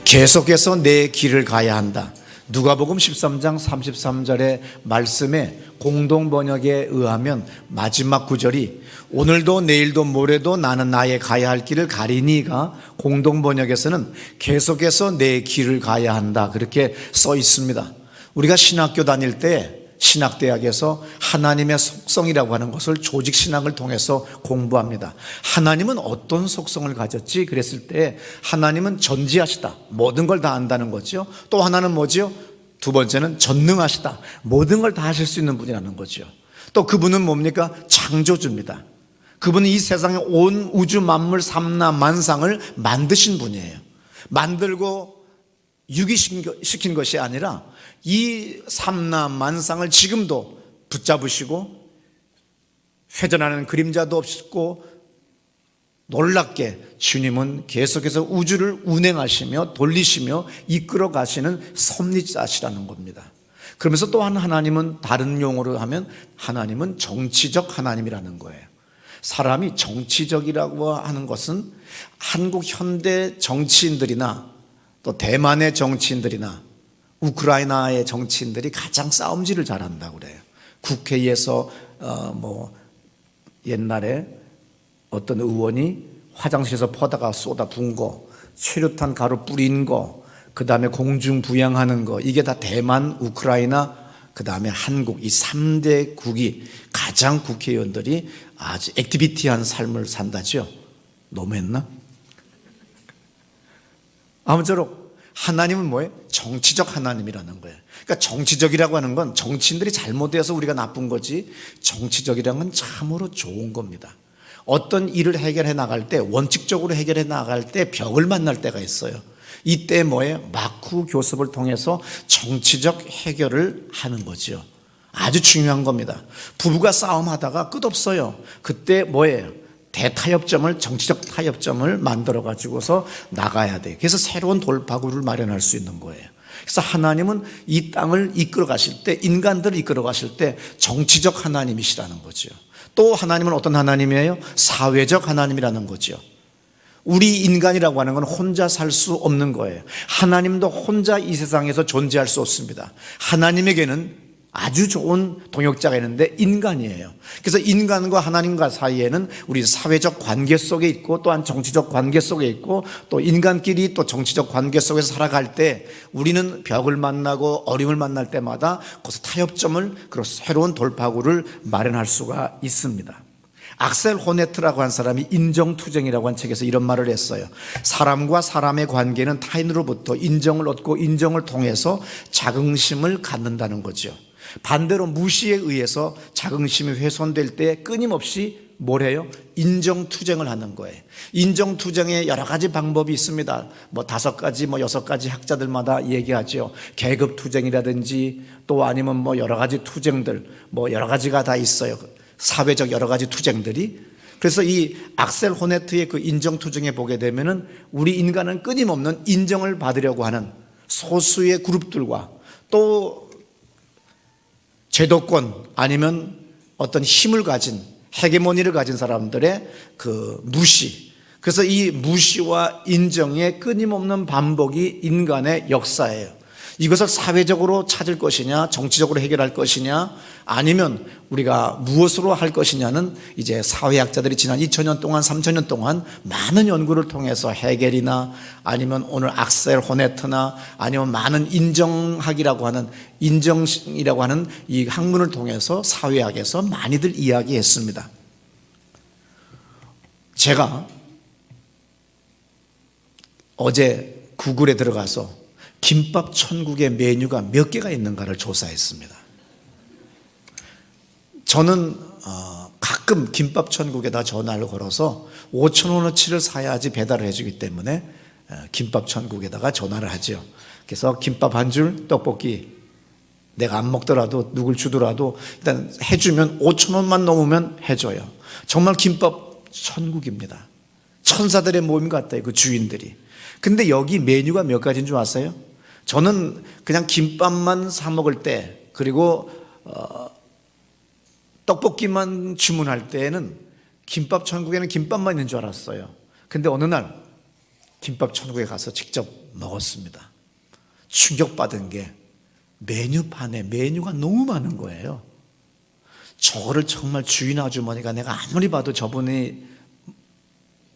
계속해서 내 길을 가야 한다. 누가복음 13장 33절의 말씀에 공동 번역에 의하면 마지막 구절이 오늘도 내일도 모레도 나는 나의 가야 할 길을 가리니가 공동 번역에서는 계속해서 내 길을 가야 한다, 그렇게 써 있습니다. 우리가 신학교 다닐 때 신학대학에서 하나님의 속성이라고 하는 것을 조직신학을 통해서 공부합니다. 하나님은 어떤 속성을 가졌지? 그랬을 때 하나님은 전지하시다, 모든 걸 다 안다는 거죠. 또 하나는 뭐죠? 두 번째는 전능하시다, 모든 걸 다 하실 수 있는 분이라는 거죠. 또 그분은 뭡니까? 창조주입니다. 그분은 이 세상의 온 우주 만물 삼라만상을 만드신 분이에요. 만들고 유기시킨 것이 아니라 이 삼라만상을 지금도 붙잡으시고 회전하는 그림자도 없고 놀랍게 주님은 계속해서 우주를 운행하시며 돌리시며 이끌어 가시는 섭리자시라는 겁니다. 그러면서 또한 하나님은 다른 용어로 하면 하나님은 정치적 하나님이라는 거예요. 사람이 정치적이라고 하는 것은 한국 현대 정치인들이나 또 대만의 정치인들이나 우크라이나의 정치인들이 가장 싸움질을 잘한다고 그래요. 국회에서 옛날에 어떤 의원이 화장실에서 퍼다가 쏟아 부은 거, 최루탄 가루 뿌린 거, 그 다음에 공중부양하는 거, 이게 다 대만, 우크라이나, 그 다음에 한국, 이 3대 국이 가장 국회의원들이 아주 액티비티한 삶을 산다죠. 너무했나? 아무쪼록 하나님은 뭐예요? 정치적 하나님이라는 거예요. 그러니까 정치적이라고 하는 건 정치인들이 잘못되어서 우리가 나쁜 거지, 정치적이라는 건 참으로 좋은 겁니다. 어떤 일을 해결해 나갈 때, 원칙적으로 해결해 나갈 때 벽을 만날 때가 있어요. 이때 뭐예요? 마크 교섭을 통해서 정치적 해결을 하는 거죠. 아주 중요한 겁니다. 부부가 싸움하다가 끝없어요. 그때 뭐예요? 대타협점을, 정치적 타협점을 만들어 가지고서 나가야 돼요. 그래서 새로운 돌파구를 마련할 수 있는 거예요. 그래서 하나님은 이 땅을 이끌어 가실 때, 인간들을 이끌어 가실 때 정치적 하나님이시라는 거죠. 또 하나님은 어떤 하나님이에요? 사회적 하나님이라는 거죠. 우리 인간이라고 하는 건 혼자 살 수 없는 거예요. 하나님도 혼자 이 세상에서 존재할 수 없습니다. 하나님에게는 아주 좋은 동역자가 있는데 인간이에요. 그래서 인간과 하나님과 사이에는 우리 사회적 관계 속에 있고 또한 정치적 관계 속에 있고 또 인간끼리 또 정치적 관계 속에서 살아갈 때 우리는 벽을 만나고 어려움을 만날 때마다 거기서 타협점을, 그리고 새로운 돌파구를 마련할 수가 있습니다. 악셀 호네트라고 한 사람이 인정투쟁이라고 한 책에서 이런 말을 했어요. 사람과 사람의 관계는 타인으로부터 인정을 얻고 인정을 통해서 자긍심을 갖는다는 거죠. 반대로 무시에 의해서 자긍심이 훼손될 때 끊임없이 뭘 해요? 인정투쟁을 하는 거예요. 인정투쟁에 여러 가지 방법이 있습니다. 5가지, 6가지 학자들마다 얘기하죠. 계급투쟁이라든지 또 아니면 여러 가지 투쟁들, 여러 가지가 다 있어요. 사회적 여러 가지 투쟁들이. 그래서 이 악셀 호네트의 그 인정투쟁에 보게 되면은 우리 인간은 끊임없는 인정을 받으려고 하는 소수의 그룹들과 또 제도권 아니면 어떤 힘을 가진, 헤게모니를 가진 사람들의 그 무시, 그래서 이 무시와 인정의 끊임없는 반복이 인간의 역사예요. 이것을 사회적으로 찾을 것이냐, 정치적으로 해결할 것이냐, 아니면 우리가 무엇으로 할 것이냐는 이제 사회학자들이 지난 2000년 동안, 3000년 동안 많은 연구를 통해서 해겔이나 아니면 오늘 악셀 호네트나 아니면 많은 인정학이라고 하는, 인정이라고 하는 이 학문을 통해서 사회학에서 많이들 이야기했습니다. 제가 어제 구글에 들어가서 김밥 천국의 메뉴가 몇 개가 있는가를 조사했습니다. 저는 가끔 김밥 천국에다 전화를 걸어서 5,000원어치를 사야지 배달을 해주기 때문에 김밥 천국에다가 전화를 하죠. 그래서 김밥 한 줄, 떡볶이, 내가 안 먹더라도 누굴 주더라도 일단 해주면 5,000원만 넘으면 해줘요. 정말 김밥 천국입니다. 천사들의 모임 같아요, 그 주인들이. 근데 여기 메뉴가 몇 가지인 줄 아세요? 저는 그냥 김밥만 사 먹을 때, 그리고 떡볶이만 주문할 때에는 김밥 천국에는 김밥만 있는 줄 알았어요. 근데 어느 날 김밥 천국에 가서 직접 먹었습니다. 충격받은 게 메뉴판에 메뉴가 너무 많은 거예요. 저거를 정말 주인 아주머니가 내가 아무리 봐도 저분이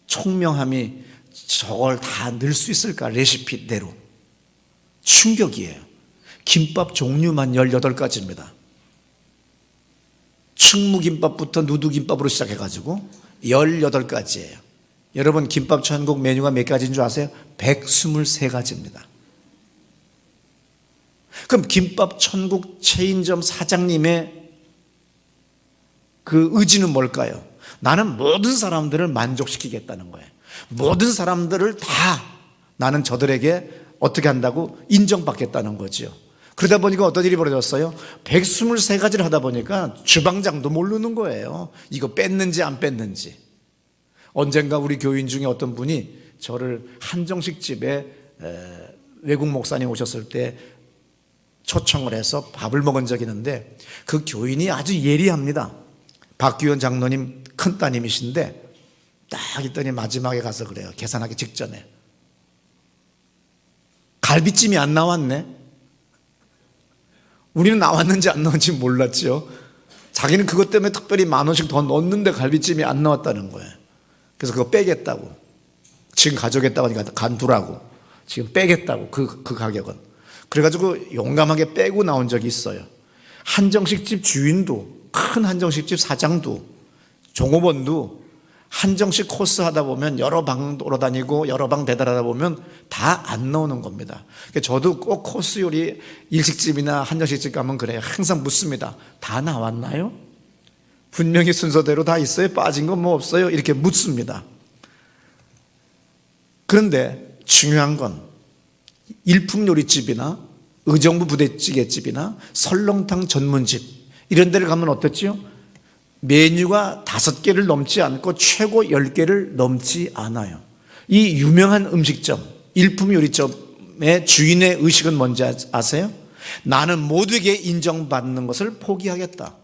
총명함이 저걸 다 넣을 수 있을까, 레시피대로. 충격이에요. 김밥 종류만 18가지입니다. 충무김밥부터 누두김밥으로 시작해가지고 18가지예요. 여러분, 김밥 천국 메뉴가 몇 가지인 줄 아세요? 123가지입니다. 그럼 김밥 천국 체인점 사장님의 그 의지는 뭘까요? 나는 모든 사람들을 만족시키겠다는 거예요. 모든 사람들을 다 나는 저들에게 어떻게 한다고? 인정받겠다는 거죠. 그러다 보니까 어떤 일이 벌어졌어요? 123가지를 하다 보니까 주방장도 모르는 거예요. 이거 뺐는지 안 뺐는지. 언젠가 우리 교인 중에 어떤 분이 저를 한정식집에 외국 목사님 오셨을 때 초청을 해서 밥을 먹은 적이 있는데, 그 교인이 아주 예리합니다. 박규현 장로님 큰따님이신데 딱 있더니 마지막에 가서 그래요. 계산하기 직전에 갈비찜이 안 나왔네. 우리는 나왔는지 안 나왔는지 몰랐죠. 자기는 그것 때문에 특별히 10,000원씩 더 넣었는데 갈비찜이 안 나왔다는 거예요. 그래서 그거 빼겠다고, 지금 가져오겠다고 하니까 간두라고, 지금 빼겠다고, 그 가격은. 그래가지고 용감하게 빼고 나온 적이 있어요. 한정식집 주인도, 큰 한정식집 사장도, 종업원도 한정식 코스 하다 보면 여러 방 돌아다니고 여러 방 배달하다 보면 다 안 나오는 겁니다. 저도 꼭 코스 요리 일식집이나 한정식집 가면 그래요. 항상 묻습니다. 다 나왔나요? 분명히 순서대로 다 있어요? 빠진 건 뭐 없어요? 이렇게 묻습니다. 그런데 중요한 건 일품요리집이나 의정부 부대찌개집이나 설렁탕 전문집, 이런 데를 가면 어떻지요? 메뉴가 5개를 넘지 않고 최고 10개를 넘지 않아요. 이 유명한 음식점, 일품 요리점의 주인의 의식은 뭔지 아세요? 나는 모두에게 인정받는 것을 포기하겠다.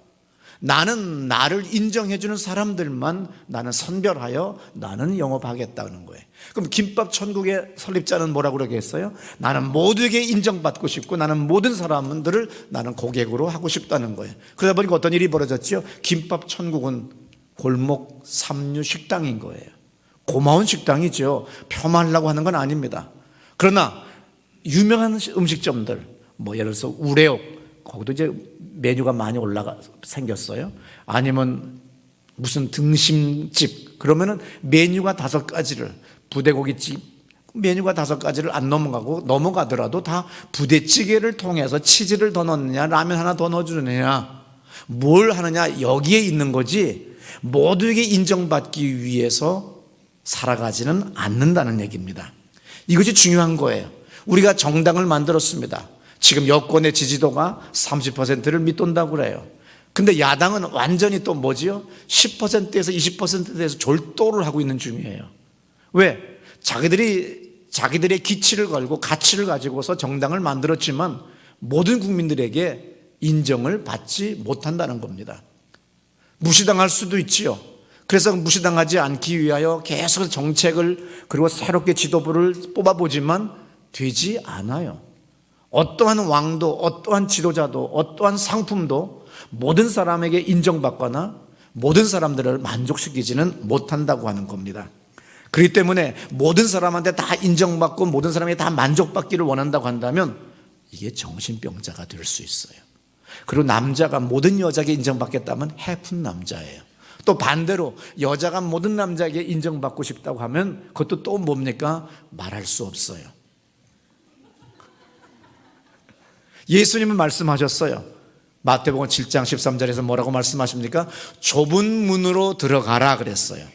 나는 나를 인정해주는 사람들만 나는 선별하여 나는 영업하겠다는 거예요. 그럼 김밥 천국의 설립자는 뭐라고 그러겠어요? 나는 모두에게 인정받고 싶고 나는 모든 사람들을 나는 고객으로 하고 싶다는 거예요. 그러다 보니까 어떤 일이 벌어졌죠? 김밥 천국은 골목 삼류 식당인 거예요. 고마운 식당이죠. 폄하하려고 하는 건 아닙니다. 그러나 유명한 음식점들, 뭐 예를 들어서 우레옥, 거기도 이제 메뉴가 많이 생겼어요. 아니면 무슨 등심집, 그러면은 메뉴가 5가지를, 부대고기집 메뉴가 5가지를 안 넘어가더라도 다 부대찌개를 통해서 치즈를 더 넣느냐, 라면 하나 더 넣어주느냐, 뭘 하느냐, 여기에 있는 거지 모두에게 인정받기 위해서 살아가지는 않는다는 얘기입니다. 이것이 중요한 거예요. 우리가 정당을 만들었습니다. 지금 여권의 지지도가 30%를 밑돈다고 그래요. 근데 야당은 완전히 또 뭐지요? 10%에서 20%에서 졸도를 하고 있는 중이에요. 왜? 자기들의 기치를 걸고 가치를 가지고서 정당을 만들었지만 모든 국민들에게 인정을 받지 못한다는 겁니다. 무시당할 수도 있지요. 그래서 무시당하지 않기 위하여 계속 정책을, 그리고 새롭게 지도부를 뽑아보지만 되지 않아요. 어떠한 왕도, 어떠한 지도자도, 어떠한 상품도 모든 사람에게 인정받거나 모든 사람들을 만족시키지는 못한다고 하는 겁니다. 그렇기 때문에 모든 사람한테 다 인정받고 모든 사람에게 다 만족받기를 원한다고 한다면 이게 정신병자가 될 수 있어요. 그리고 남자가 모든 여자에게 인정받겠다면 해픈 남자예요. 또 반대로 여자가 모든 남자에게 인정받고 싶다고 하면 그것도 또 뭡니까? 말할 수 없어요. 예수님은 말씀하셨어요. 마태복음 7장 13절에서 뭐라고 말씀하십니까? 좁은 문으로 들어가라 그랬어요.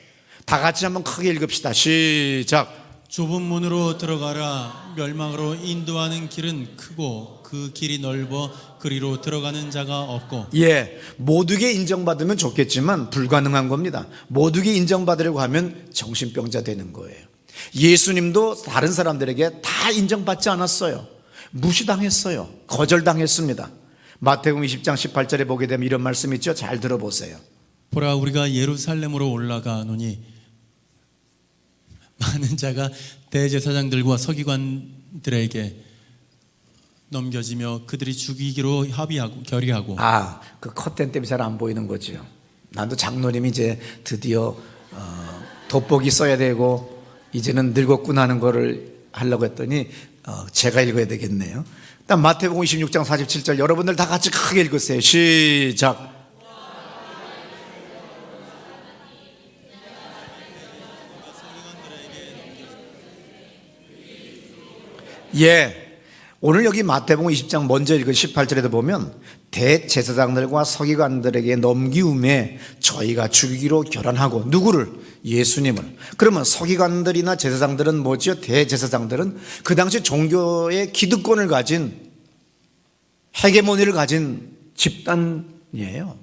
다 같이 한번 크게 읽읍시다. 시작. 좁은 문으로 들어가라. 멸망으로 인도하는 길은 크고 그 길이 넓어 그리로 들어가는 자가 없고. 예, 모두에게 인정받으면 좋겠지만 불가능한 겁니다. 모두에게 인정받으려고 하면 정신병자 되는 거예요. 예수님도 다른 사람들에게 다 인정받지 않았어요. 무시당했어요. 거절당했습니다. 마태복음 20장 18절에 보게 되면 이런 말씀이 있죠. 잘 들어보세요. 보라, 우리가 예루살렘으로 올라가노니 많은 자가 대제사장들과 서기관들과 장로들에게 넘겨지며 그들이 죽이기로 결의하고 그 커튼 때문에 잘 안 보이는 거죠. 나도 장로님이 이제 드디어 돋보기 써야 되고 이제는 늙었구나 하는 거를 하려고 했더니 제가 읽어야 되겠네요. 일단 마태복음 26장 47절 여러분들 다 같이 크게 읽으세요. 시작. 예, 오늘 여기 마태복음 20장 먼저 읽은 18절에도 보면 대제사장들과 서기관들에게 넘기움에 저희가 죽이기로 결단하고 누구를? 예수님을. 그러면 서기관들이나 제사장들은 뭐지요? 대제사장들은 그 당시 종교의 기득권을 가진 헤게모니를 가진 집단이에요.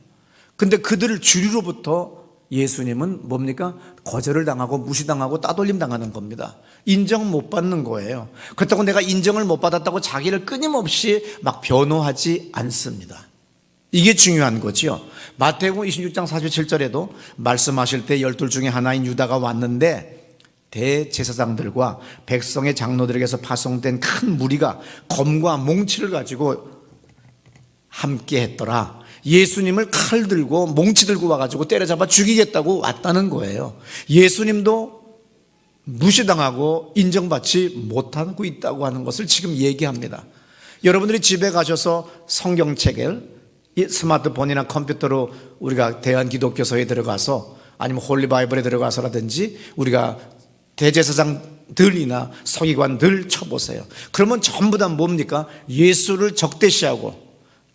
근데 그들을 주류로부터 예수님은 뭡니까? 거절을 당하고 무시당하고 따돌림 당하는 겁니다. 인정 못 받는 거예요. 그렇다고 내가 인정을 못 받았다고 자기를 끊임없이 막 변호하지 않습니다. 이게 중요한 거지요. 마태복음 26장 47절에도 말씀하실 때 12 중에 하나인 유다가 왔는데 대제사장들과 백성의 장로들에게서 파송된 큰 무리가 검과 몽치를 가지고 함께 했더라. 예수님을 칼 들고 몽치 들고 와가지고 때려잡아 죽이겠다고 왔다는 거예요. 예수님도 무시당하고 인정받지 못하고 있다고 하는 것을 지금 얘기합니다. 여러분들이 집에 가셔서 성경책을 스마트폰이나 컴퓨터로 우리가 대한기독교서에 들어가서 아니면 홀리바이블에 들어가서라든지 우리가 대제사장들이나 서기관들 쳐보세요. 그러면 전부 다 뭡니까? 예수를 적대시하고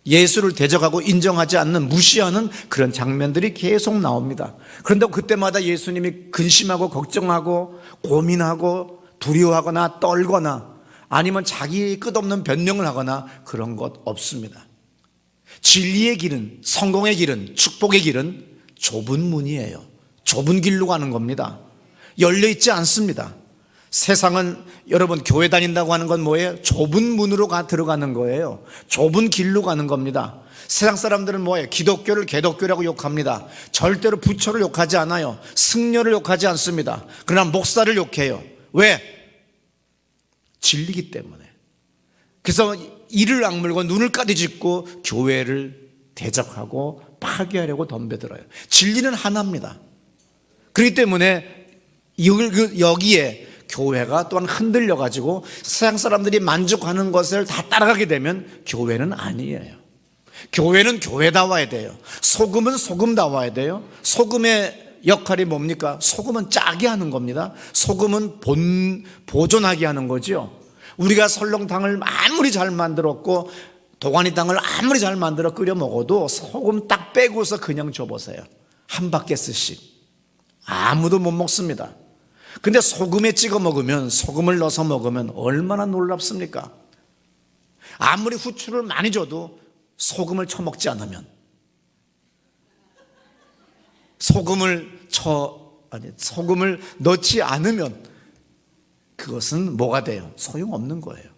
예수를 대적하고 인정하지 않는 무시하는 그런 장면들이 계속 나옵니다. 그런데 그때마다 예수님이 근심하고 걱정하고 고민하고 두려워하거나 떨거나 아니면 자기 끝없는 변명을 하거나 그런 것 없습니다. 진리의 길은, 성공의 길은, 축복의 길은 좁은 문이에요. 좁은 길로 가는 겁니다. 열려있지 않습니다. 세상은 여러분 교회 다닌다고 하는 건 뭐예요? 좁은 문으로 들어가는 거예요. 좁은 길로 가는 겁니다. 세상 사람들은 뭐예요? 기독교를 개독교라고 욕합니다. 절대로 부처를 욕하지 않아요. 승려를 욕하지 않습니다. 그러나 목사를 욕해요. 왜? 진리기 때문에. 그래서 이를 악물고 눈을 까디짓고 교회를 대적하고 파괴하려고 덤벼들어요. 진리는 하나입니다. 그렇기 때문에 여기에 교회가 또한 흔들려가지고 세상 사람들이 만족하는 것을 다 따라가게 되면 교회는 아니에요. 교회는 교회다워야 돼요. 소금은 소금다워야 돼요. 소금의 역할이 뭡니까? 소금은 짜게 하는 겁니다. 소금은 보존하게 하는 거죠. 우리가 설렁탕을 아무리 잘 만들었고 도가니탕을 아무리 잘 만들어 끓여 먹어도 소금 딱 빼고서 그냥 줘보세요. 한 바켓씩 아무도 못 먹습니다. 근데 소금에 찍어 먹으면, 소금을 넣어서 먹으면 얼마나 놀랍습니까? 아무리 후추를 많이 줘도 소금을 쳐먹지 않으면, 소금을 넣지 않으면 그것은 뭐가 돼요? 소용없는 거예요.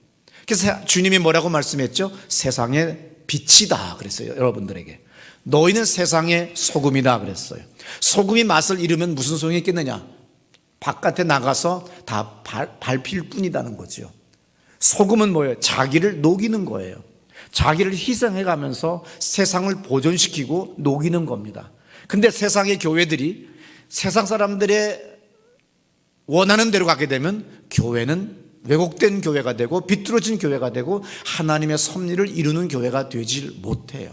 그래서 주님이 뭐라고 말씀했죠? 세상의 빛이다 그랬어요. 여러분들에게 너희는 세상의 소금이다 그랬어요. 소금이 맛을 잃으면 무슨 소용이 있겠느냐? 바깥에 나가서 다 밟힐 뿐이라는 거죠. 소금은 뭐예요? 자기를 녹이는 거예요. 자기를 희생해 가면서 세상을 보존시키고 녹이는 겁니다. 근데 세상의 교회들이 세상 사람들의 원하는 대로 가게 되면 교회는 왜곡된 교회가 되고 비뚤어진 교회가 되고 하나님의 섭리를 이루는 교회가 되질 못해요.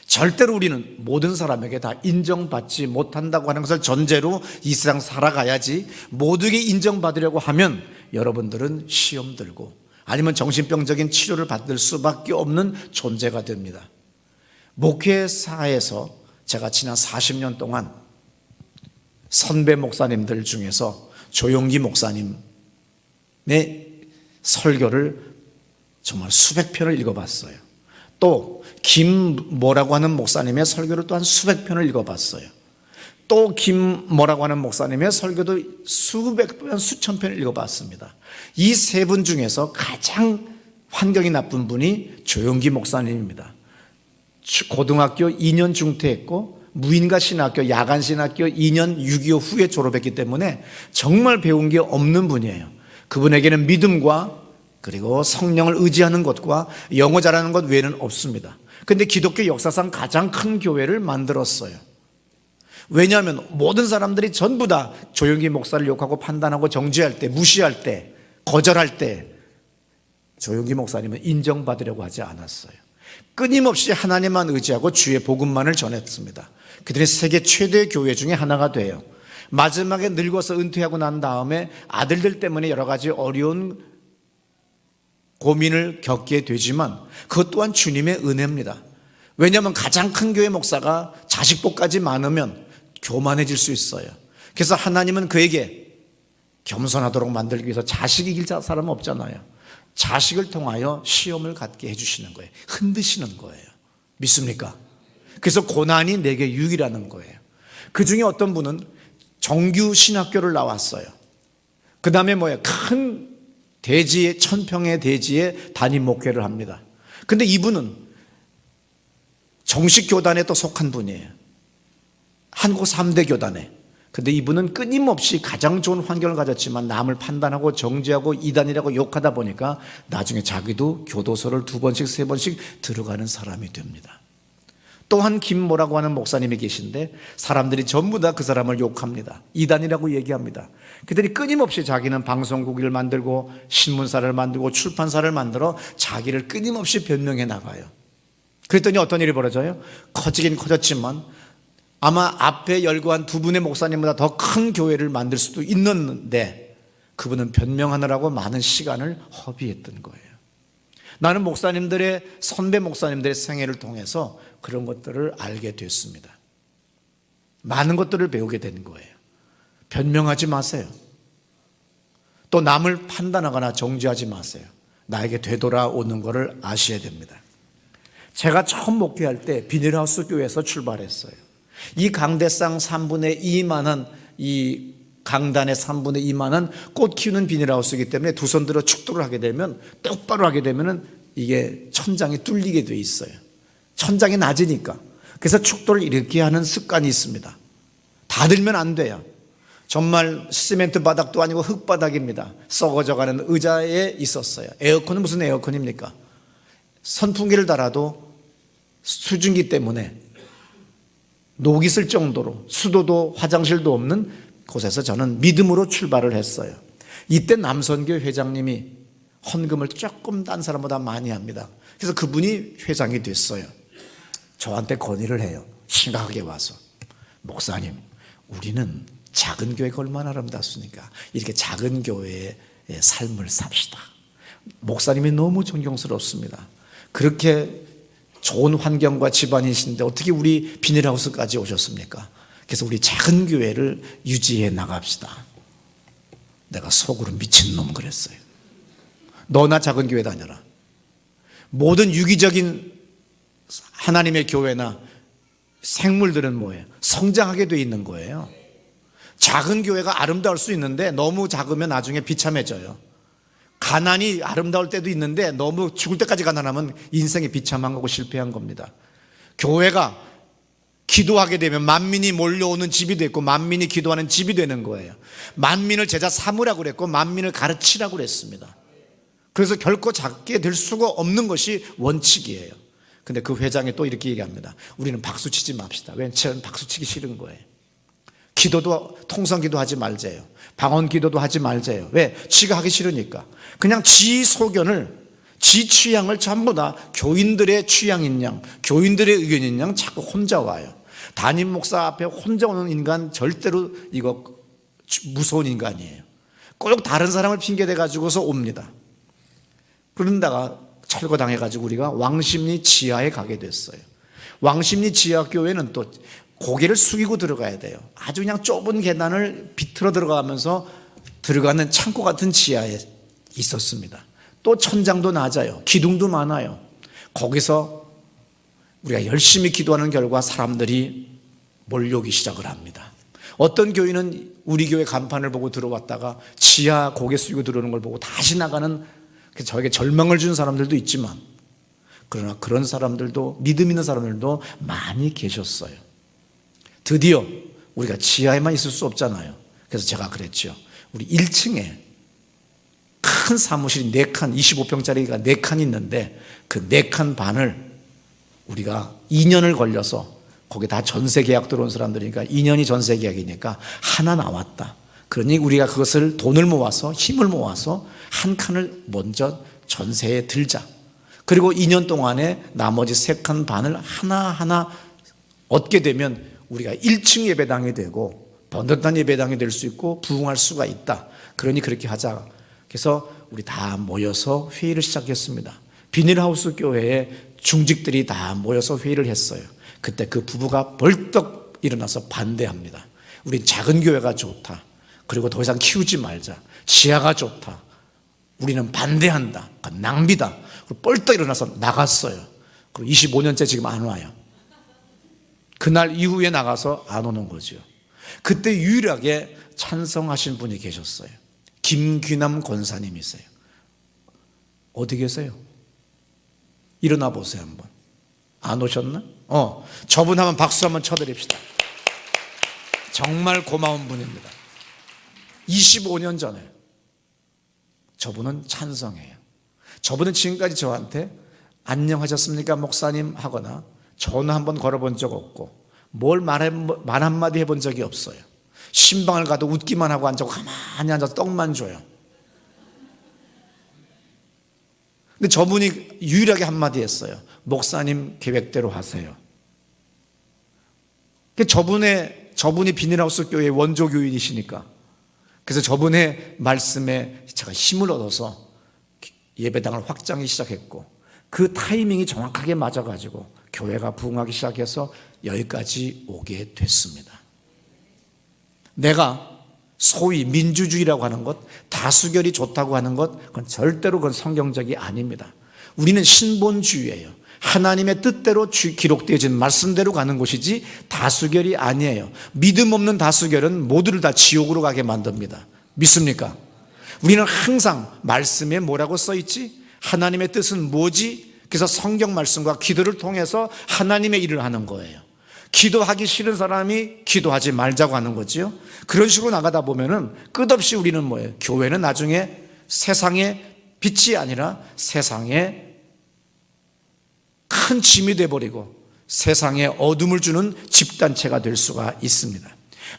절대로 우리는 모든 사람에게 다 인정받지 못한다고 하는 것을 전제로 이 세상 살아가야지. 모두에게 인정받으려고 하면 여러분들은 시험 들고 아니면 정신병적인 치료를 받을 수밖에 없는 존재가 됩니다. 목회사에서 제가 지난 40년 동안 선배 목사님들 중에서 조용기 목사님의 설교를 정말 수백 편을 읽어봤어요. 또 김뭐라고 하는 목사님의 설교를 또한 수백 편을 읽어봤어요. 또 김뭐라고 하는 목사님의 설교도 수백 편, 수천 편을 읽어봤습니다. 이 세 분 중에서 가장 환경이 나쁜 분이 조용기 목사님입니다. 고등학교 2년 중퇴했고 무인가 신학교, 야간 신학교 2년 6.25 후에 졸업했기 때문에 정말 배운 게 없는 분이에요. 그분에게는 믿음과 그리고 성령을 의지하는 것과 영어 잘하는 것 외에는 없습니다. 근데 기독교 역사상 가장 큰 교회를 만들었어요. 왜냐하면 모든 사람들이 전부 다 조용기 목사를 욕하고 판단하고 정죄할 때, 무시할 때, 거절할 때 조용기 목사님은 인정받으려고 하지 않았어요. 끊임없이 하나님만 의지하고 주의 복음만을 전했습니다. 그들이 세계 최대 교회 중에 하나가 돼요. 마지막에 늙어서 은퇴하고 난 다음에 아들들 때문에 여러 가지 어려운 고민을 겪게 되지만 그것 또한 주님의 은혜입니다. 왜냐하면 가장 큰 교회 목사가 자식복까지 많으면 교만해질 수 있어요. 그래서 하나님은 그에게 겸손하도록 만들기 위해서 자식 이길 사람은 없잖아요. 자식을 통하여 시험을 갖게 해주시는 거예요. 흔드시는 거예요. 믿습니까? 그래서 고난이 내게 유익이라는 거예요. 그 중에 어떤 분은 정규 신학교를 나왔어요. 그 다음에 큰 대지에, 천평의 대지에 담임 목회를 합니다. 근데 이분은 정식 교단에 또 속한 분이에요. 한국 3대 교단에. 근데 이분은 끊임없이 가장 좋은 환경을 가졌지만 남을 판단하고 정죄하고 이단이라고 욕하다 보니까 나중에 자기도 교도소를 2번씩 3번씩 들어가는 사람이 됩니다. 또한 김모라고 하는 목사님이 계신데 사람들이 전부 다 그 사람을 욕합니다. 이단이라고 얘기합니다. 그들이 끊임없이 자기는 방송국을 만들고 신문사를 만들고 출판사를 만들어 자기를 끊임없이 변명해 나가요. 그랬더니 어떤 일이 벌어져요? 커지긴 커졌지만 아마 앞에 열거한 2분의 목사님보다 더 큰 교회를 만들 수도 있는데 그분은 변명하느라고 많은 시간을 허비했던 거예요. 나는 목사님들의 선배 목사님들의 생애를 통해서 그런 것들을 알게 됐습니다. 많은 것들을 배우게 된 거예요. 변명하지 마세요. 또 남을 판단하거나 정죄하지 마세요. 나에게 되돌아오는 것을 아셔야 됩니다. 제가 처음 목회할 때 비닐하우스 교회에서 출발했어요. 이 강대상 3분의 2만한 이 강단의 3분의 2만한 꽃 키우는 비닐하우스이기 때문에 두 손 들어 축도를 하게 되면 똑바로 하게 되면 이게 천장이 뚫리게 돼 있어요. 천장이 낮으니까. 그래서 축도를 이렇게 하는 습관이 있습니다. 다 들면 안 돼요. 정말 시멘트 바닥도 아니고 흙바닥입니다. 썩어져가는 의자에 있었어요. 에어컨은 무슨 에어컨입니까? 선풍기를 달아도 수증기 때문에 녹이 쓸 정도로 수도도 화장실도 없는 곳에서 저는 믿음으로 출발을 했어요. 이때 남선교 회장님이 헌금을 조금 딴 사람보다 많이 합니다. 그래서 그분이 회장이 됐어요. 저한테 건의를 해요. 심각하게 와서, 목사님, 우리는 작은 교회가 얼마나 아름답습니까? 이렇게 작은 교회의 삶을 삽시다. 목사님이 너무 존경스럽습니다. 그렇게 좋은 환경과 집안이신데 어떻게 우리 비닐하우스까지 오셨습니까? 그래서 우리 작은 교회를 유지해 나갑시다. 내가 속으로 미친놈 그랬어요. 너나 작은 교회 다녀라. 모든 유기적인 하나님의 교회나 생물들은 뭐예요? 성장하게 돼 있는 거예요. 작은 교회가 아름다울 수 있는데 너무 작으면 나중에 비참해져요. 가난이 아름다울 때도 있는데 너무 죽을 때까지 가난하면 인생이 비참한 거고 실패한 겁니다. 교회가 기도하게 되면 만민이 몰려오는 집이 됐고 만민이 기도하는 집이 되는 거예요. 만민을 제자 삼으라고 그랬고 만민을 가르치라고 그랬습니다. 그래서 결코 작게 될 수가 없는 것이 원칙이에요. 근데 그 회장이 또 이렇게 얘기합니다. 우리는 박수 치지 맙시다. 왜냐하면 저는 박수 치기 싫은 거예요. 기도도 통성기도 하지 말자요. 방언기도도 하지 말자요. 왜? 지가 하기 싫으니까. 그냥 지 소견을, 지 취향을 전부 다 교인들의 취향인 양, 교인들의 의견인 양 자꾸 혼자 와요. 담임 목사 앞에 혼자 오는 인간 절대로 이거 무서운 인간이에요. 꼭 다른 사람을 핑계대 가지고서 옵니다. 그런다가 철거당해가지고 우리가 왕십리 지하에 가게 됐어요. 왕십리 지하교회는 또 고개를 숙이고 들어가야 돼요. 아주 그냥 좁은 계단을 비틀어 들어가면서 들어가는 창고 같은 지하에 있었습니다. 또 천장도 낮아요. 기둥도 많아요. 거기서 우리가 열심히 기도하는 결과 사람들이 몰려오기 시작을 합니다. 어떤 교인은 우리 교회 간판을 보고 들어왔다가 지하 고개 숙이고 들어오는 걸 보고 다시 나가는, 저에게 절망을 준 사람들도 있지만, 그러나 그런 사람들도, 믿음 있는 사람들도 많이 계셨어요. 드디어 우리가 지하에만 있을 수 없잖아요. 그래서 제가 그랬죠. 우리 1층에 큰 사무실이 4칸, 25평짜리가 4칸 있는데 그 4칸 반을 우리가 2년을 걸려서, 거기 다 전세 계약 들어온 사람들이니까 2년이 전세 계약이니까 하나 나왔다. 그러니 우리가 그것을 돈을 모아서, 힘을 모아서 한 칸을 먼저 전세에 들자. 그리고 2년 동안에 나머지 3칸 반을 하나하나 얻게 되면 우리가 1층 예배당이 되고 번듯한 예배당이 될 수 있고 부흥할 수가 있다. 그러니 그렇게 하자. 그래서 우리 다 모여서 회의를 시작했습니다. 비닐하우스 교회에 중직들이 다 모여서 회의를 했어요. 그때 그 부부가 벌떡 일어나서 반대합니다. 우린 작은 교회가 좋다. 그리고 더 이상 키우지 말자. 지하가 좋다. 우리는 반대한다. 그건 낭비다. 그리고 벌떡 일어나서 나갔어요. 그리고 25년째 지금 안 와요. 그날 이후에 나가서 안 오는 거죠. 그때 유일하게 찬성하신 분이 계셨어요. 김귀남 권사님이세요. 어디 계세요? 일어나 보세요 한번. 안 오셨나? 저분 한번 박수 한번 쳐드립시다. 정말 고마운 분입니다. 25년 전에 저분은 찬성해요. 저분은 지금까지 저한테 안녕하셨습니까 목사님 하거나 전화 한번 걸어본 적 없고 말 한마디 해본 적이 없어요. 신방을 가도 웃기만 하고 앉아서 가만히 앉아서 떡만 줘요. 근데 저분이 유일하게 한마디 했어요. 목사님 계획대로 하세요. 저분이 비닐하우스 교회의 원조 교인이시니까. 그래서 저분의 말씀에 제가 힘을 얻어서 예배당을 확장하기 시작했고 그 타이밍이 정확하게 맞아가지고 교회가 부흥하기 시작해서 여기까지 오게 됐습니다. 내가 소위 민주주의라고 하는 것, 다수결이 좋다고 하는 것, 그건 절대로 그건 성경적이 아닙니다. 우리는 신본주의예요. 하나님의 뜻대로 기록되어진 말씀대로 가는 것이지 다수결이 아니에요. 믿음 없는 다수결은 모두를 다 지옥으로 가게 만듭니다. 믿습니까? 우리는 항상 말씀에 뭐라고 써있지? 하나님의 뜻은 뭐지? 그래서 성경 말씀과 기도를 통해서 하나님의 일을 하는 거예요. 기도하기 싫은 사람이 기도하지 말자고 하는 거지요. 그런 식으로 나가다 보면은 끝없이 우리는 뭐예요? 교회는 나중에 세상의 빛이 아니라 세상의 큰 짐이 돼버리고 세상에 어둠을 주는 집단체가 될 수가 있습니다.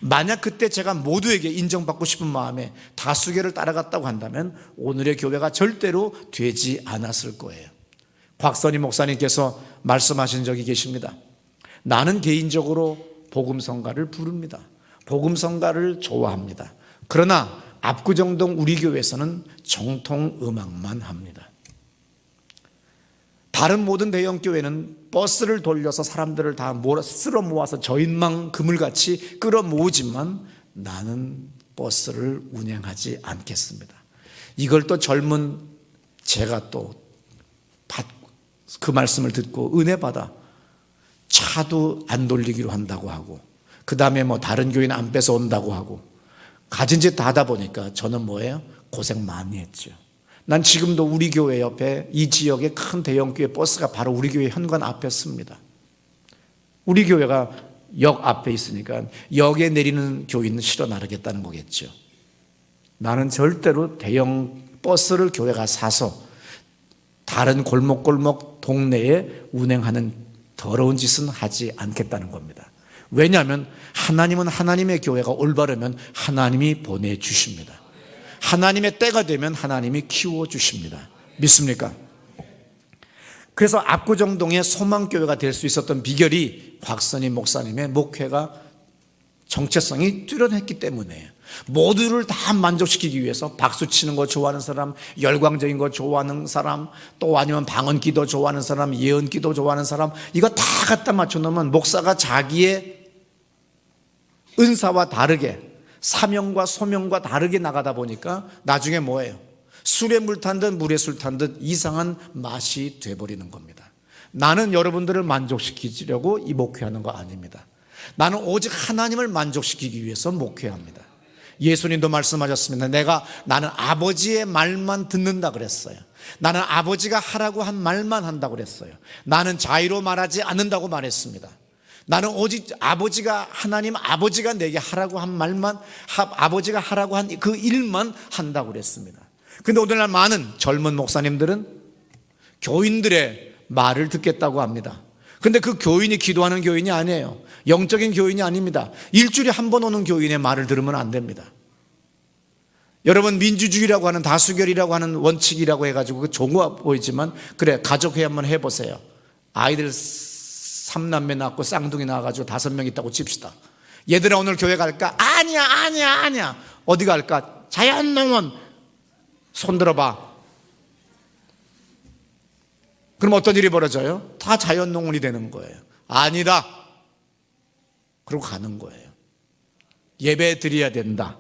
만약 그때 제가 모두에게 인정받고 싶은 마음에 다수결을 따라갔다고 한다면 오늘의 교회가 절대로 되지 않았을 거예요. 곽선희 목사님께서 말씀하신 적이 계십니다. 나는 개인적으로 복음성가를 부릅니다. 복음성가를 좋아합니다. 그러나 압구정동 우리 교회에서는 정통 음악만 합니다. 다른 모든 대형 교회는 버스를 돌려서 사람들을 다 쓸어 모아서 저인망 그물같이 끌어모으지만 나는 버스를 운행하지 않겠습니다. 이걸 또 젊은 제가 또 그 말씀을 듣고 은혜 받아 차도 안 돌리기로 한다고 하고 그 다음에 뭐 다른 교회는 안 뺏어온다고 하고 가진 짓 다 하다 보니까 저는 뭐예요? 고생 많이 했죠. 난 지금도 우리 교회 옆에 이 지역의 큰 대형교회 버스가 바로 우리 교회 현관 앞에 씁니다. 우리 교회가 역 앞에 있으니까 역에 내리는 교인은 실어 나르겠다는 거겠죠. 나는 절대로 대형 버스를 교회가 사서 다른 골목골목 동네에 운행하는 더러운 짓은 하지 않겠다는 겁니다. 왜냐하면 하나님은 하나님의 교회가 올바르면 하나님이 보내주십니다. 하나님의 때가 되면 하나님이 키워주십니다. 믿습니까? 그래서 압구정동의 소망교회가 될 수 있었던 비결이 곽선희 목사님의 목회가 정체성이 뚜렷했기 때문이에요. 모두를 다 만족시키기 위해서 박수 치는 거 좋아하는 사람, 열광적인 거 좋아하는 사람, 또 아니면 방언기도 좋아하는 사람, 예언기도 좋아하는 사람, 이거 다 갖다 맞춰놓으면 목사가 자기의 은사와 다르게 사명과 소명과 다르게 나가다 보니까 나중에 뭐예요? 술에 물 탄 듯 물에 술 탄 듯 이상한 맛이 돼버리는 겁니다. 나는 여러분들을 만족시키려고 이 목회하는 거 아닙니다. 나는 오직 하나님을 만족시키기 위해서 목회합니다. 예수님도 말씀하셨습니다. 나는 아버지의 말만 듣는다 그랬어요. 나는 아버지가 하라고 한 말만 한다고 그랬어요. 나는 자의로 말하지 않는다고 말했습니다. 나는 오직 하나님 아버지가 내게 하라고 한 말만, 아버지가 하라고 한 그 일만 한다고 그랬습니다. 근데 오늘날 많은 젊은 목사님들은 교인들의 말을 듣겠다고 합니다. 근데 그 교인이 기도하는 교인이 아니에요. 영적인 교인이 아닙니다. 일주일에 한 번 오는 교인의 말을 들으면 안 됩니다. 여러분, 민주주의라고 하는, 다수결이라고 하는 원칙이라고 해가지고 그 좋은 거 보이지만, 그래, 가족회의 한번 해보세요. 아이들 3남매 낳고 쌍둥이 낳아가지고 5명 있다고 칩시다. 얘들아 오늘 교회 갈까? 아니야. 어디 갈까? 자연농원. 손 들어봐. 그럼 어떤 일이 벌어져요? 다 자연농원이 되는 거예요. 아니다. 그러고 가는 거예요. 예배 드려야 된다,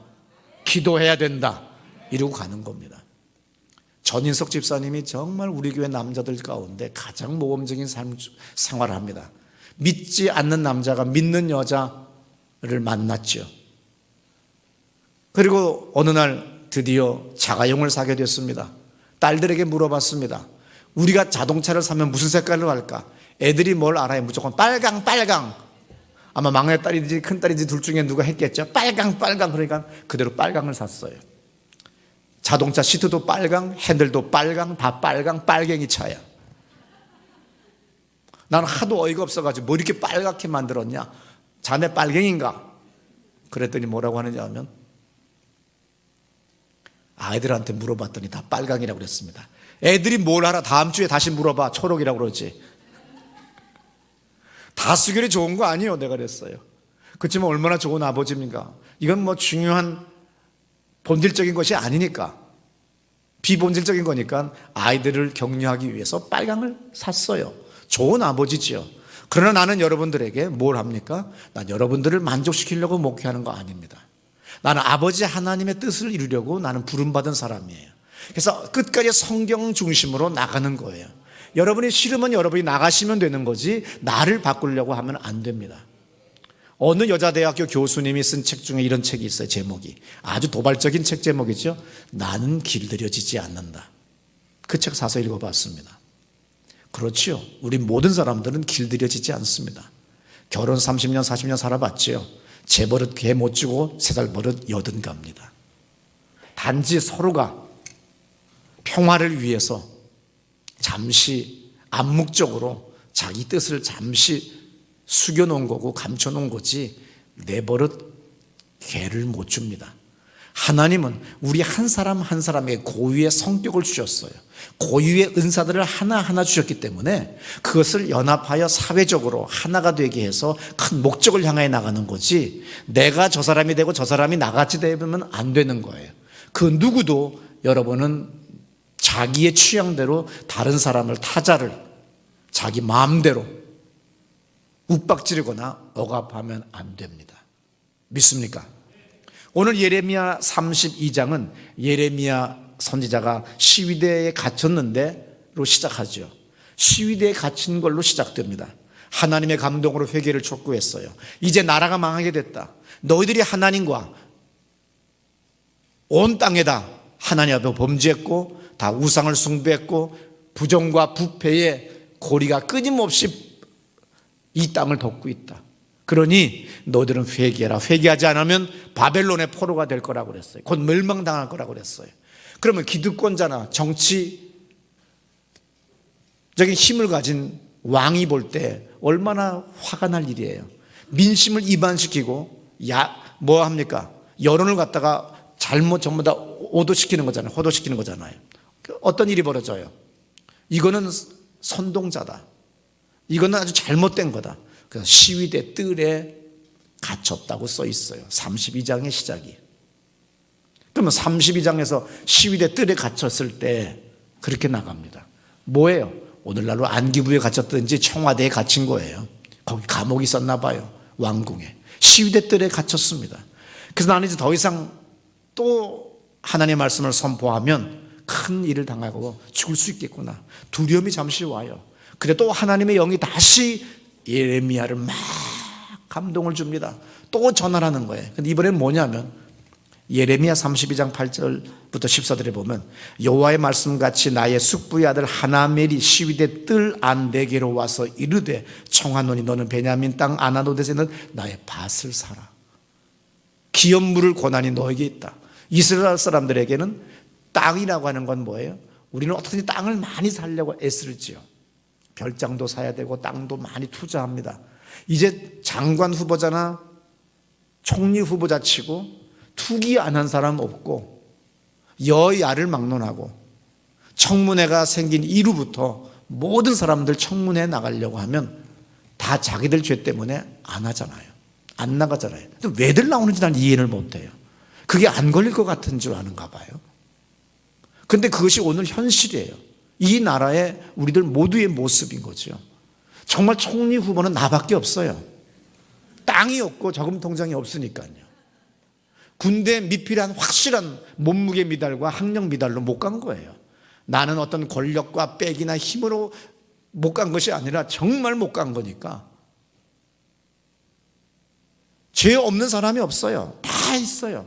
기도해야 된다, 이러고 가는 겁니다. 전인석 집사님이 정말 우리 교회 남자들 가운데 가장 모범적인 생활을 합니다. 믿지 않는 남자가 믿는 여자를 만났죠. 그리고 어느 날 드디어 자가용을 사게 됐습니다. 딸들에게 물어봤습니다. 우리가 자동차를 사면 무슨 색깔로 할까? 애들이 뭘 알아요? 무조건 빨강. 아마 막내딸인지 큰딸인지 둘 중에 누가 했겠죠. 빨강. 그러니까 그대로 빨강을 샀어요. 자동차 시트도 빨강, 핸들도 빨강, 다 빨강, 빨갱이 차야. 나는 하도 어이가 없어가지고 뭐 이렇게 빨갛게 만들었냐? 자네 빨갱인가? 그랬더니 뭐라고 하느냐 하면, 아이들한테 물어봤더니 다 빨강이라고 그랬습니다. 애들이 뭘 알아? 다음 주에 다시 물어봐. 초록이라고 그러지. 다수결이 좋은 거 아니에요, 내가 그랬어요. 그렇지만 얼마나 좋은 아버지입니까? 이건 뭐 중요한 본질적인 것이 아니니까, 비본질적인 거니까 아이들을 격려하기 위해서 빨강을 샀어요. 좋은 아버지지요. 그러나 나는 여러분들에게 뭘 합니까? 난 여러분들을 만족시키려고 목회하는 거 아닙니다. 나는 아버지 하나님의 뜻을 이루려고 나는 부름받은 사람이에요. 그래서 끝까지 성경 중심으로 나가는 거예요. 여러분이 싫으면 여러분이 나가시면 되는 거지, 나를 바꾸려고 하면 안 됩니다. 어느 여자대학교 교수님이 쓴 책 중에 이런 책이 있어요. 제목이 아주 도발적인 책 제목이죠. 나는 길들여지지 않는다. 그 책 사서 읽어봤습니다. 그렇지요, 우리 모든 사람들은 길들여지지 않습니다. 결혼 30년 40년 살아봤지요. 제 버릇 개 못 주고 3살 버릇 80 갑니다. 단지 서로가 평화를 위해서 잠시 암묵적으로 자기 뜻을 잠시 숙여놓은 거고 감춰놓은 거지, 내 버릇 개를 못 줍니다. 하나님은 우리 한 사람 한 사람에게 고유의 성격을 주셨어요. 고유의 은사들을 하나하나 주셨기 때문에 그것을 연합하여 사회적으로 하나가 되게 해서 큰 목적을 향해 나가는 거지, 내가 저 사람이 되고 저 사람이 나같이 되면 안 되는 거예요. 그 누구도 여러분은 자기의 취향대로 다른 사람을, 타자를 자기 마음대로 욱박지르거나 억압하면 안 됩니다. 믿습니까? 오늘 예레미야 32장은 예레미야 선지자가 시위대에 갇혔는데로 시작하죠. 시위대에 갇힌 걸로 시작됩니다. 하나님의 감동으로 회개를 촉구했어요. 이제 나라가 망하게 됐다. 너희들이 하나님과 온 땅에다 하나님 앞에 범죄했고 다 우상을 숭배했고 부정과 부패의 고리가 끊임없이 이 땅을 덮고 있다. 그러니 너희들은 회개해라. 회개하지 않으면 바벨론의 포로가 될 거라고 그랬어요. 곧 멸망당할 거라고 그랬어요. 그러면 기득권자나 정치적인 힘을 가진 왕이 볼 때 얼마나 화가 날 일이에요. 민심을 이반시키고 뭐 합니까? 여론을 갖다가 잘못 전부 다 오도시키는 거잖아요. 호도시키는 거잖아요. 어떤 일이 벌어져요? 이거는 선동자다. 이거는 아주 잘못된 거다. 그래서 시위대 뜰에 갇혔다고 써 있어요. 32장의 시작이. 그러면 32장에서 시위대 뜰에 갇혔을 때 그렇게 나갑니다. 뭐예요? 오늘날로 안기부에 갇혔든지 청와대에 갇힌 거예요. 거기 감옥이 있었나 봐요. 왕궁에. 시위대 뜰에 갇혔습니다. 그래서 나는 이제 더 이상 또 하나님의 말씀을 선포하면 큰 일을 당하고 죽을 수 있겠구나. 두려움이 잠시 와요. 그래 또 하나님의 영이 다시 예레미야를 막 감동을 줍니다. 또 전하라는 거예요. 근데 이번엔 뭐냐면 예레미야 32장 8절부터 14절에 보면 여호와의 말씀같이 나의 숙부의 아들 하나멜이 시위대 뜰 안 내게로 와서 이르되 청하노니 너는 베냐민 땅 아나도데에 있는 나의 밭을 사라. 기업 물을 고난이 너에게 있다. 이스라엘 사람들에게는 땅이라고 하는 건 뭐예요? 우리는 어떻게든 땅을 많이 살려고 애쓰지요. 별장도 사야 되고 땅도 많이 투자합니다. 이제 장관 후보자나 총리 후보자 치고 투기 안 한 사람 없고 여야를 막론하고 청문회가 생긴 이후부터 모든 사람들 청문회 나가려고 하면 다 자기들 죄 때문에 안 하잖아요. 안 나가잖아요. 근데 왜들 나오는지 난 이해를 못해요. 그게 안 걸릴 것 같은 줄 아는가 봐요. 근데 그것이 오늘 현실이에요. 이 나라의 우리들 모두의 모습인 거죠. 정말 총리 후보는 나밖에 없어요. 땅이 없고 저금 통장이 없으니까요. 군대 미필한 확실한 몸무게 미달과 학력 미달로 못 간 거예요. 나는 어떤 권력과 빽이나 힘으로 못 간 것이 아니라 정말 못 간 거니까. 죄 없는 사람이 없어요. 다 있어요.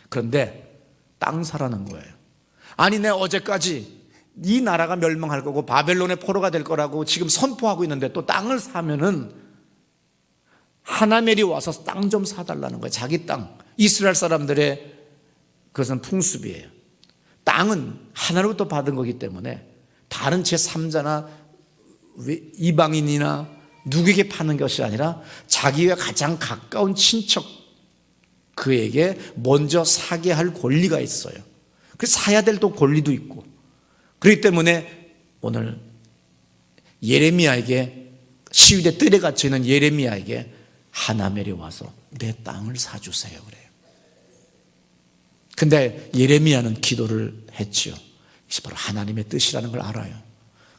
그런데 땅 사라는 거예요. 아니, 내 어제까지 이 나라가 멸망할 거고 바벨론의 포로가 될 거라고 지금 선포하고 있는데 또 땅을 사면은 하나멜이 와서 땅 좀 사달라는 거예요. 자기 땅. 이스라엘 사람들의 그것은 풍습이에요. 땅은 하나로부터 받은 거기 때문에 다른 제3자나 이방인이나 누구에게 파는 것이 아니라 자기와 가장 가까운 친척 그에게 먼저 사게 할 권리가 있어요. 그래서 사야 될 또 권리도 있고. 그렇기 때문에 오늘 예레미야에게 시위대 뜰에 갇혀 있는 예레미야에게 하나멜이 와서 내 땅을 사주세요 그래요. 근데 예레미야는 기도를 했지요. 이것이 바로 하나님의 뜻이라는 걸 알아요.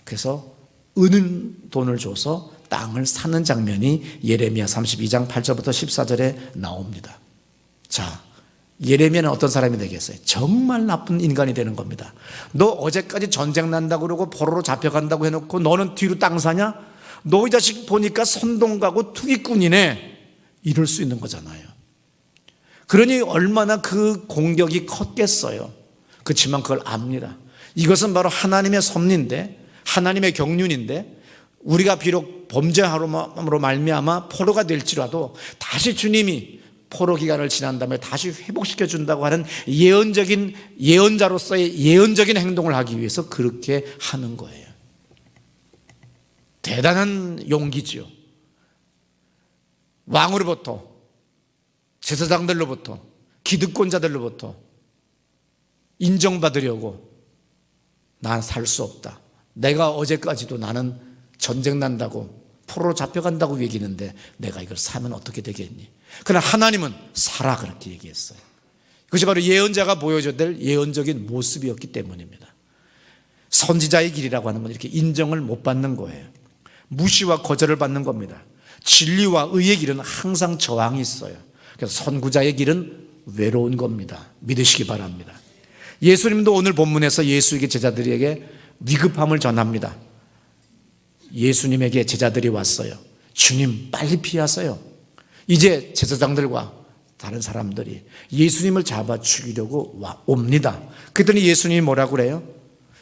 그래서 은은 돈을 줘서 땅을 사는 장면이 예레미야 32장 8절부터 14절에 나옵니다. 자, 예레미야는 어떤 사람이 되겠어요? 정말 나쁜 인간이 되는 겁니다. 너 어제까지 전쟁 난다고 그러고 포로로 잡혀간다고 해놓고 너는 뒤로 땅 사냐? 너 이 자식 보니까 선동가고 투기꾼이네. 이럴 수 있는 거잖아요. 그러니 얼마나 그 공격이 컸겠어요. 그렇지만 그걸 압니다. 이것은 바로 하나님의 섭리인데, 하나님의 경륜인데, 우리가 비록 범죄함으로 말미암아 포로가 될지라도 다시 주님이 포로 기간을 지난 다음에 다시 회복시켜 준다고 하는 예언자로서의 예언적인 행동을 하기 위해서 그렇게 하는 거예요. 대단한 용기지요. 왕으로부터, 제사장들로부터, 기득권자들로부터 인정받으려고 난 살 수 없다. 내가 어제까지도 나는 전쟁 난다고 포로로 잡혀간다고 얘기했는데 내가 이걸 사면 어떻게 되겠니? 그러나 하나님은 사라 그렇게 얘기했어요. 그것이 바로 예언자가 보여줘야 될 예언적인 모습이었기 때문입니다. 선지자의 길이라고 하는 건 이렇게 인정을 못 받는 거예요. 무시와 거절을 받는 겁니다. 진리와 의의 길은 항상 저항이 있어요. 그래서 선구자의 길은 외로운 겁니다. 믿으시기 바랍니다. 예수님도 오늘 본문에서 예수에게 제자들에게 위급함을 전합니다. 예수님에게 제자들이 왔어요. 주님 빨리 피하세요. 이제 제사장들과 다른 사람들이 예수님을 잡아 죽이려고 옵니다. 그랬더니 예수님이 뭐라고 그래요?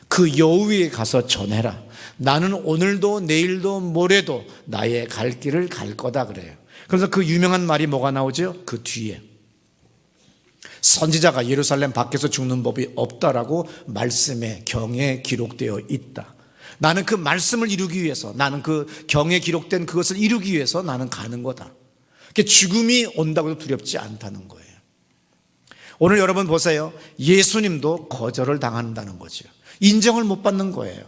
그 여우에게 가서 전해라. 나는 오늘도 내일도 모레도 나의 갈 길을 갈 거다 그래요. 그래서 그 유명한 말이 뭐가 나오죠? 그 뒤에 선지자가 예루살렘 밖에서 죽는 법이 없다라고 말씀에 경에 기록되어 있다. 나는 그 말씀을 이루기 위해서, 나는 그 경에 기록된 그것을 이루기 위해서 나는 가는 거다. 죽음이 온다고 해도 두렵지 않다는 거예요. 오늘 여러분 보세요. 예수님도 거절을 당한다는 거죠. 인정을 못 받는 거예요.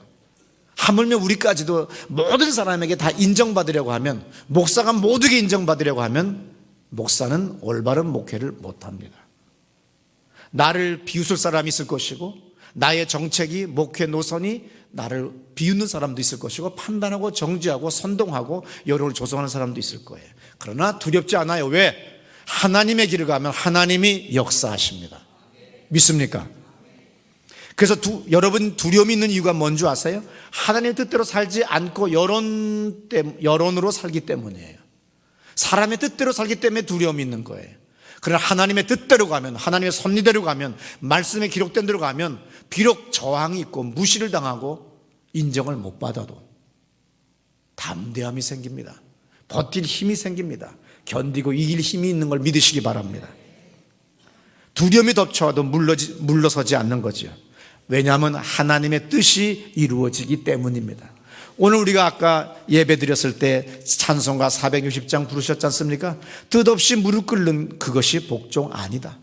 하물며 우리까지도 모든 사람에게 다 인정받으려고 하면, 목사가 모두에게 인정받으려고 하면 목사는 올바른 목회를 못합니다. 나를 비웃을 사람이 있을 것이고, 나의 정책이, 목회 노선이 나를 비웃는 사람도 있을 것이고, 판단하고 정죄하고 선동하고 여론을 조성하는 사람도 있을 거예요. 그러나 두렵지 않아요. 왜? 하나님의 길을 가면 하나님이 역사하십니다. 믿습니까? 그래서 여러분 두려움이 있는 이유가 뭔지 아세요? 하나님의 뜻대로 살지 않고 여론으로 살기 때문이에요. 사람의 뜻대로 살기 때문에 두려움이 있는 거예요. 그러나 하나님의 뜻대로 가면, 하나님의 섭리대로 가면, 말씀에 기록된 대로 가면 비록 저항이 있고 무시를 당하고 인정을 못 받아도 담대함이 생깁니다. 버틸 힘이 생깁니다. 견디고 이길 힘이 있는 걸 믿으시기 바랍니다. 두려움이 덮쳐와도 물러서지 않는 거죠. 왜냐하면 하나님의 뜻이 이루어지기 때문입니다. 오늘 우리가 아까 예배 드렸을 때 찬송가 460장 부르셨지 않습니까? 뜻없이 무릎 꿇는 그것이 복종 아니다.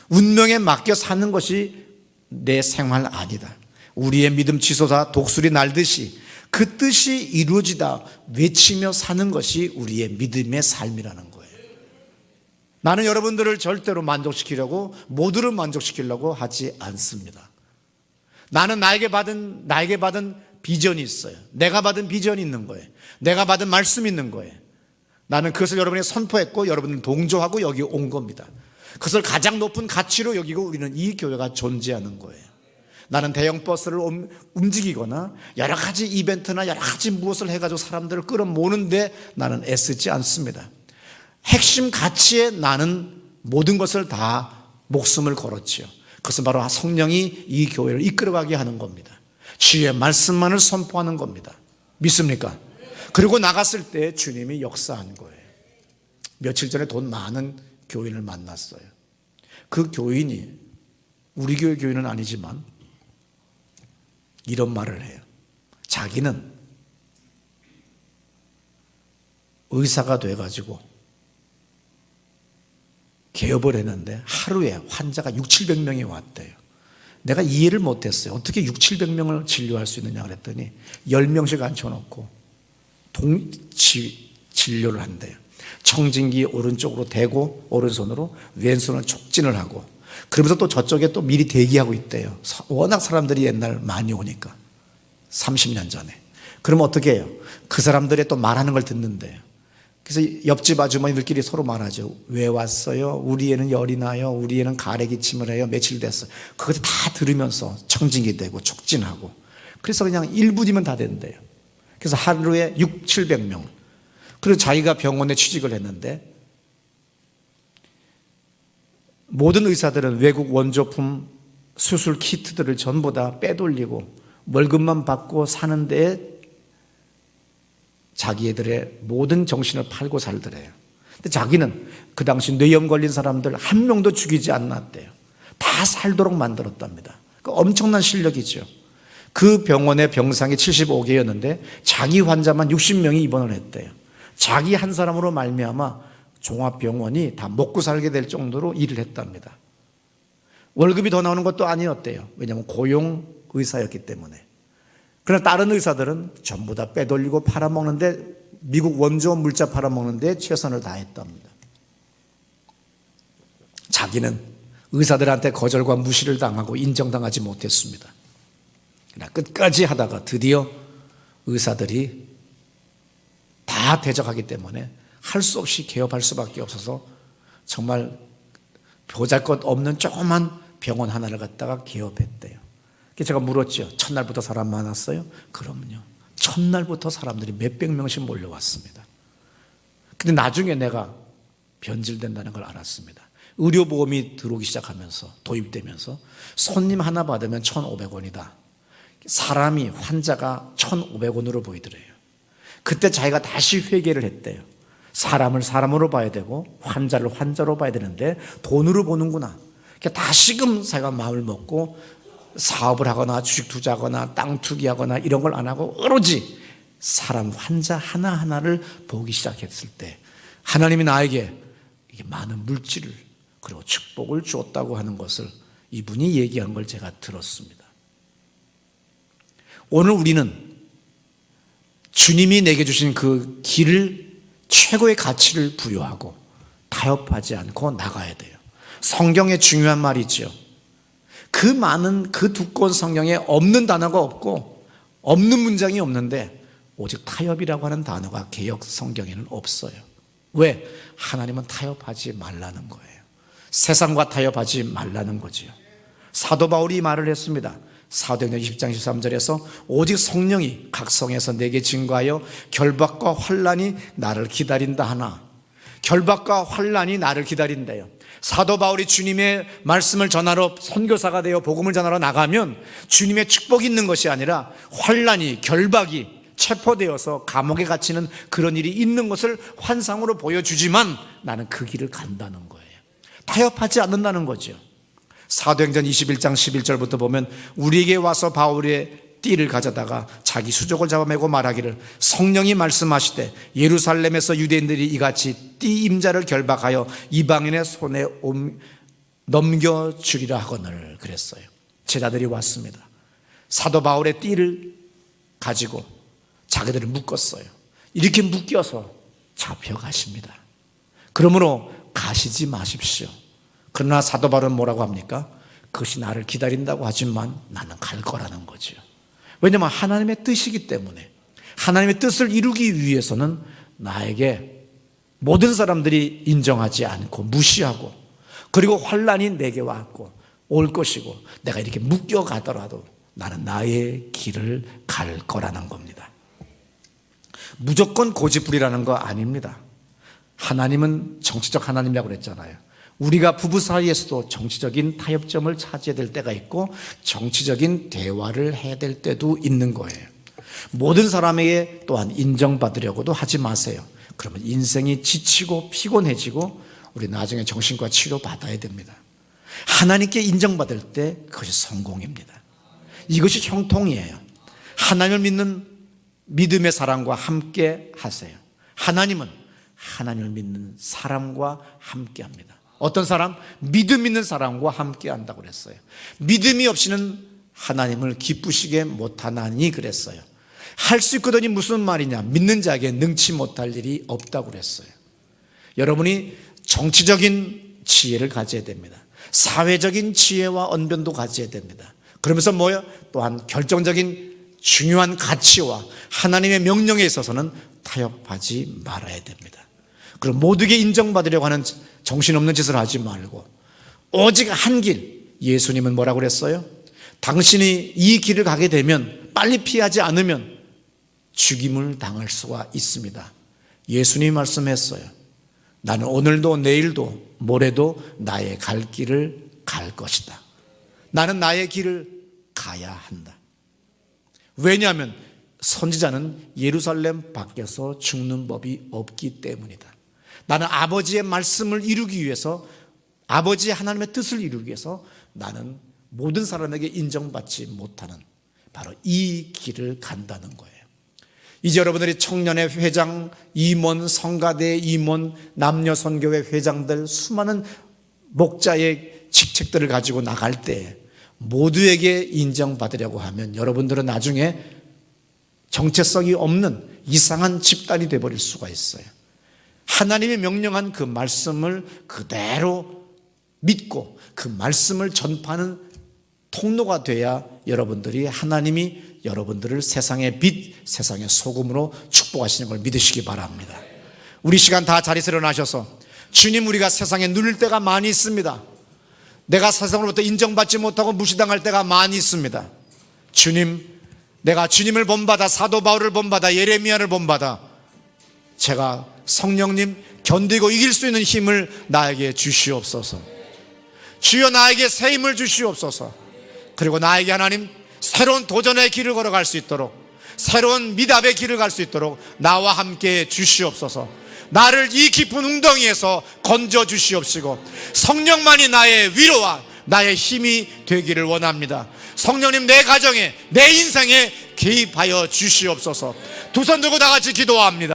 운명에 맡겨 사는 것이 내 생활 아니다. 우리의 믿음 치솟아 독수리 날듯이 그 뜻이 이루어지다 외치며 사는 것이 우리의 믿음의 삶이라는 거예요. 나는 여러분들을 절대로 만족시키려고, 모두를 만족시키려고 하지 않습니다. 나는 나에게 받은 비전이 있어요. 내가 받은 비전이 있는 거예요. 내가 받은 말씀이 있는 거예요. 나는 그것을 여러분에게 선포했고 여러분은 동조하고 여기 온 겁니다. 그것을 가장 높은 가치로 여기고 우리는 이 교회가 존재하는 거예요. 나는 대형 버스를 움직이거나 여러 가지 이벤트나 여러 가지 무엇을 해가지고 사람들을 끌어모으는데 나는 애쓰지 않습니다. 핵심 가치에 나는 모든 것을 다 목숨을 걸었지요. 그것은 바로 성령이 이 교회를 이끌어가게 하는 겁니다. 주의 말씀만을 선포하는 겁니다. 믿습니까? 그리고 나갔을 때 주님이 역사한 거예요. 며칠 전에 돈 많은 교인을 만났어요. 그 교인이 우리 교회 교인은 아니지만 이런 말을 해요. 자기는 의사가 돼가지고 개업을 했는데 하루에 환자가 600~700명이 왔대요. 내가 이해를 못했어요. 어떻게 600~700명을 진료할 수 있느냐 그랬더니 10명씩 앉혀놓고 동치 진료를 한대요. 청진기 오른쪽으로 대고 오른손으로 왼손은 촉진을 하고, 그러면서 또 저쪽에 또 미리 대기하고 있대요. 워낙 사람들이 옛날 많이 오니까 30년 전에. 그러면 어떻게 해요? 그 사람들의 또 말하는 걸 듣는데요. 그래서 옆집 아주머니들끼리 서로 말하죠. 왜 왔어요? 우리 애는 열이 나요. 우리 애는 가래 기침을 해요. 며칠 됐어요. 그것을 다 들으면서 청진기 대고 촉진하고, 그래서 그냥 1분이면 다 된대요. 그래서 하루에 600~700명. 그리고 자기가 병원에 취직을 했는데 모든 의사들은 외국 원조품 수술 키트들을 전부 다 빼돌리고 월급만 받고 사는데 자기들의 모든 정신을 팔고 살더래요. 근데 자기는 그 당시 뇌염 걸린 사람들 한 명도 죽이지 않았대요. 다 살도록 만들었답니다. 그 엄청난 실력이죠. 그 병원의 병상이 75개였는데 자기 환자만 60명이 입원을 했대요. 자기 한 사람으로 말미암아 종합병원이 다 먹고 살게 될 정도로 일을 했답니다. 월급이 더 나오는 것도 아니었대요. 왜냐하면 고용 의사였기 때문에. 그러나 다른 의사들은 전부 다 빼돌리고 팔아먹는데, 미국 원조 물자 팔아먹는데 최선을 다했답니다. 자기는 의사들한테 거절과 무시를 당하고 인정당하지 못했습니다. 그러나 끝까지 하다가 드디어 의사들이 다 대적하기 때문에 할 수 없이 개업할 수밖에 없어서 정말 보잘것없는 조그만 병원 하나를 갖다가 개업했대요. 그래서 제가 물었죠. 첫날부터 사람 많았어요? 그럼요. 첫날부터 사람들이 몇백 명씩 몰려왔습니다. 근데 나중에 내가 변질된다는 걸 알았습니다. 의료보험이 들어오기 시작하면서, 도입되면서 손님 하나 받으면 1,500원이다. 사람이, 환자가 1,500원으로 보이더래요. 그때 자기가 다시 회개를 했대요. 사람을 사람으로 봐야 되고 환자를 환자로 봐야 되는데 돈으로 보는구나. 다시금 자기가 마음을 먹고 사업을 하거나 주식 투자하거나 땅 투기하거나 이런 걸 안 하고 오로지 사람, 환자 하나하나를 보기 시작했을 때 하나님이 나에게 많은 물질을 그리고 축복을 주었다고 하는 것을 이분이 얘기한 걸 제가 들었습니다. 오늘 우리는 주님이 내게 주신 그 길을 최고의 가치를 부여하고 타협하지 않고 나가야 돼요. 성경에 중요한 말이 있죠. 그 많은 그 두꺼운 성경에 없는 단어가 없고 없는 문장이 없는데 오직 타협이라고 하는 단어가 개역 성경에는 없어요. 왜? 하나님은 타협하지 말라는 거예요. 세상과 타협하지 말라는 거지요. 사도 바울이 말을 했습니다. 사도행전 20장 13절에서 오직 성령이 각 성에서 내게 증거하여 결박과 환난이 나를 기다린다 하나. 결박과 환난이 나를 기다린대요. 사도 바울이 주님의 말씀을 전하러 선교사가 되어 복음을 전하러 나가면 주님의 축복이 있는 것이 아니라 환난이, 결박이 체포되어서 감옥에 갇히는 그런 일이 있는 것을 환상으로 보여주지만 나는 그 길을 간다는 거예요. 타협하지 않는다는 거죠. 사도행전 21장 11절부터 보면 우리에게 와서 바울의 띠를 가져다가 자기 수족을 잡아매고 말하기를 성령이 말씀하시되 예루살렘에서 유대인들이 이같이 띠 임자를 결박하여 이방인의 손에 넘겨주리라 하거늘 그랬어요. 제자들이 왔습니다. 사도 바울의 띠를 가지고 자기들을 묶었어요. 이렇게 묶여서 잡혀가십니다. 그러므로 가시지 마십시오. 그러나 사도 바울은 뭐라고 합니까? 그것이 나를 기다린다고 하지만 나는 갈 거라는 거죠. 왜냐하면 하나님의 뜻이기 때문에 하나님의 뜻을 이루기 위해서는 나에게 모든 사람들이 인정하지 않고 무시하고 그리고 환난이 내게 왔고 올 것이고 내가 이렇게 묶여가더라도 나는 나의 길을 갈 거라는 겁니다. 무조건 고집부리라는 거 아닙니다. 하나님은 정치적 하나님이라고 그랬잖아요. 우리가 부부 사이에서도 정치적인 타협점을 차지해야 될 때가 있고 정치적인 대화를 해야 될 때도 있는 거예요. 모든 사람에게 또한 인정받으려고도 하지 마세요. 그러면 인생이 지치고 피곤해지고 우리 나중에 정신과 치료 받아야 됩니다. 하나님께 인정받을 때 그것이 성공입니다. 이것이 형통이에요. 하나님을 믿는 믿음의 사람과 함께 하세요. 하나님은 하나님을 믿는 사람과 함께 합니다. 어떤 사람? 믿음 있는 사람과 함께 한다고 그랬어요. 믿음이 없이는 하나님을 기쁘시게 못하나니 그랬어요. 할 수 있거든이 무슨 말이냐? 믿는 자에게 능치 못할 일이 없다고 그랬어요. 여러분이 정치적인 지혜를 가져야 됩니다. 사회적인 지혜와 언변도 가져야 됩니다. 그러면서 뭐요? 또한 결정적인 중요한 가치와 하나님의 명령에 있어서는 타협하지 말아야 됩니다. 그럼 모두에게 인정받으려고 하는 정신없는 짓을 하지 말고 오직 한 길, 예수님은 뭐라고 그랬어요? 당신이 이 길을 가게 되면 빨리 피하지 않으면 죽임을 당할 수가 있습니다. 예수님이 말씀했어요. 나는 오늘도 내일도 모레도 나의 갈 길을 갈 것이다. 나는 나의 길을 가야 한다. 왜냐하면 선지자는 예루살렘 밖에서 죽는 법이 없기 때문이다. 나는 아버지의 말씀을 이루기 위해서 아버지의 하나님의 뜻을 이루기 위해서 나는 모든 사람에게 인정받지 못하는 바로 이 길을 간다는 거예요. 이제 여러분들이 청년회 회장, 임원, 성가대 임원, 남녀선교회 회장들 수많은 목자의 직책들을 가지고 나갈 때 모두에게 인정받으려고 하면 여러분들은 나중에 정체성이 없는 이상한 집단이 되어버릴 수가 있어요. 하나님이 명령한 그 말씀을 그대로 믿고 그 말씀을 전파하는 통로가 돼야 여러분들이 하나님이 여러분들을 세상의 빛, 세상의 소금으로 축복하시는 걸 믿으시기 바랍니다. 우리 시간 다 자리에서 일어나셔서 주님, 우리가 세상에 누릴 때가 많이 있습니다. 내가 세상으로부터 인정받지 못하고 무시당할 때가 많이 있습니다. 주님, 내가 주님을 본받아 사도 바울을 본받아 예레미야를 본받아 제가 성령님 견디고 이길 수 있는 힘을 나에게 주시옵소서. 주여, 나에게 새 힘을 주시옵소서. 그리고 나에게 하나님 새로운 도전의 길을 걸어갈 수 있도록, 새로운 미답의 길을 갈 수 있도록 나와 함께 주시옵소서. 나를 이 깊은 웅덩이에서 건져 주시옵시고 성령만이 나의 위로와 나의 힘이 되기를 원합니다. 성령님, 내 가정에 내 인생에 개입하여 주시옵소서. 두 손 들고 다 같이 기도합니다.